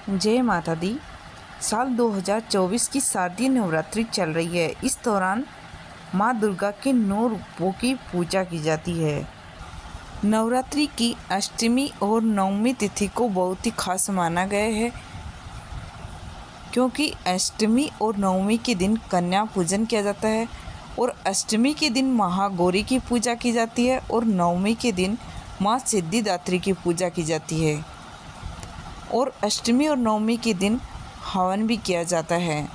जय माता दी। साल 2024 की शारदीय नवरात्रि चल रही है। इस दौरान माँ दुर्गा के 9 रूपों की पूजा की जाती है। नवरात्रि की अष्टमी और नवमी तिथि को बहुत ही खास माना गया है, क्योंकि अष्टमी और नवमी के दिन कन्या पूजन किया जाता है और अष्टमी के दिन महागौरी की पूजा की जाती है और नवमी के दिन माँ सिद्धिदात्री की पूजा की जाती है और अष्टमी और नवमी के दिन हवन भी किया जाता है।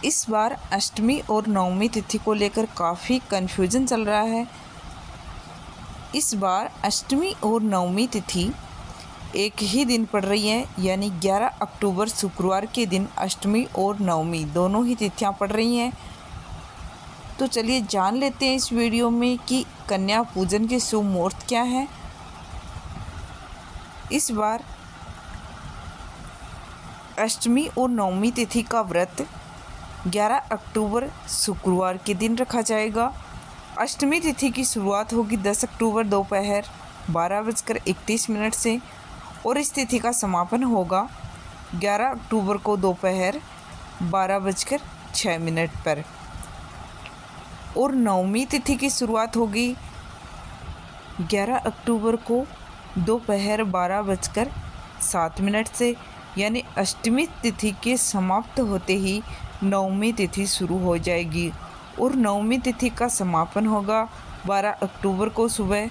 इस बार अष्टमी और नवमी तिथि को लेकर काफ़ी कन्फ्यूजन चल रहा है। इस बार अष्टमी और नवमी तिथि एक ही दिन पड़ रही है, यानी 11 अक्टूबर शुक्रवार के दिन अष्टमी और नवमी दोनों ही तिथियां पड़ रही हैं। तो चलिए जान लेते हैं इस वीडियो में कि कन्या पूजन के शुभ मुहूर्त क्या है। इस बार अष्टमी और नवमी तिथि का व्रत 11 अक्टूबर शुक्रवार के दिन रखा जाएगा। अष्टमी तिथि की शुरुआत होगी 10 अक्टूबर दोपहर 12:31 से और इस तिथि का समापन होगा 11 अक्टूबर को दोपहर 12:06 पर। और नवमी तिथि की शुरुआत होगी 11 अक्टूबर को दोपहर 12:07 से, यानी अष्टमी तिथि के समाप्त होते ही नवमी तिथि शुरू हो जाएगी और नवमी तिथि का समापन होगा 12 अक्टूबर को सुबह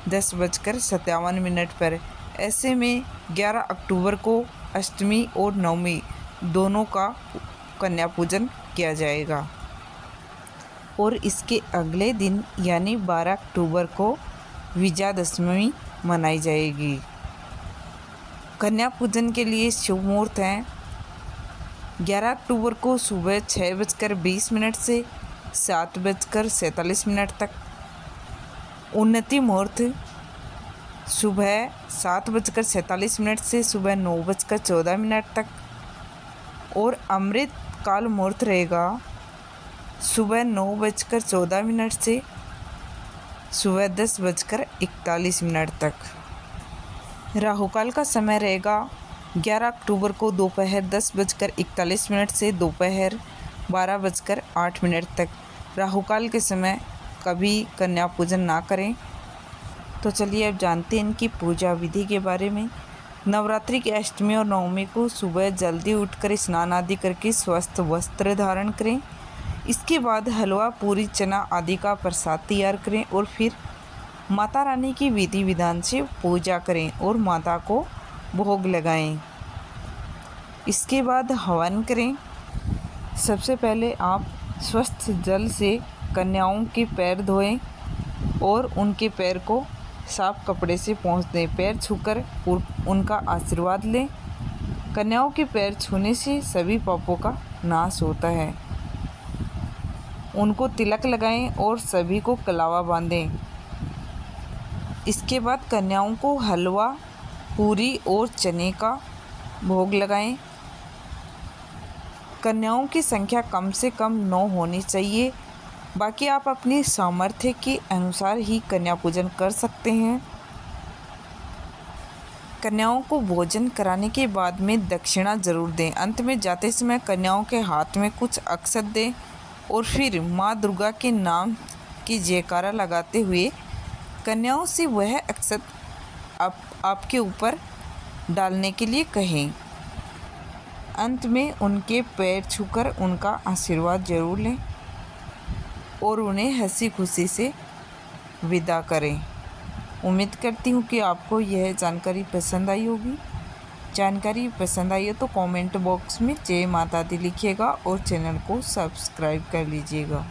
10:57 पर। ऐसे में 11 अक्टूबर को अष्टमी और नवमी दोनों का कन्या पूजन किया जाएगा और इसके अगले दिन यानी 12 अक्टूबर को विजयादशमी मनाई जाएगी। कन्या पूजन के लिए शुभ मुहूर्त हैं 11 अक्टूबर को सुबह 6:20 से 7:47 तक। उन्नति मुहूर्त सुबह 7:47 से सुबह 9:14 तक और अमृत काल मुहूर्त रहेगा सुबह 9:14 से सुबह 10:41 तक। राहुकाल का समय रहेगा 11 अक्टूबर को दोपहर 10:41 से दोपहर 12:08 तक। राहुकाल के समय कभी कन्या पूजन ना करें। तो चलिए अब जानते हैं इनकी पूजा विधि के बारे में। नवरात्रि की अष्टमी और नवमी को सुबह जल्दी उठकर स्नान आदि करके स्वस्थ वस्त्र धारण करें। इसके बाद हलवा, पूरी, चना आदि का प्रसाद तैयार करें और फिर माता रानी की विधि विधान से पूजा करें और माता को भोग लगाएं। इसके बाद हवन करें। सबसे पहले आप स्वस्थ जल से कन्याओं के पैर धोएं और उनके पैर को साफ कपड़े से पोंछ दें। पैर छूकर उनका आशीर्वाद लें। कन्याओं के पैर छूने से सभी पापों का नाश होता है। उनको तिलक लगाएं और सभी को कलावा बांधें। इसके बाद कन्याओं को हलवा, पूरी और चने का भोग लगाएं। कन्याओं की संख्या कम से कम 9 होनी चाहिए। बाकी आप अपनी सामर्थ्य के अनुसार ही कन्या पूजन कर सकते हैं। कन्याओं को भोजन कराने के बाद में दक्षिणा जरूर दें। अंत में जाते समय कन्याओं के हाथ में कुछ अक्षत दें और फिर माँ दुर्गा के नाम की जयकारा लगाते हुए कन्याओं से वह अक्षत आपके ऊपर डालने के लिए कहें। अंत में उनके पैर छूकर उनका आशीर्वाद जरूर लें और उन्हें हंसी खुशी से विदा करें। उम्मीद करती हूँ कि आपको यह जानकारी पसंद आई होगी। जानकारी पसंद आई हो तो कमेंट बॉक्स में जय माता दी लिखिएगा और चैनल को सब्सक्राइब कर लीजिएगा।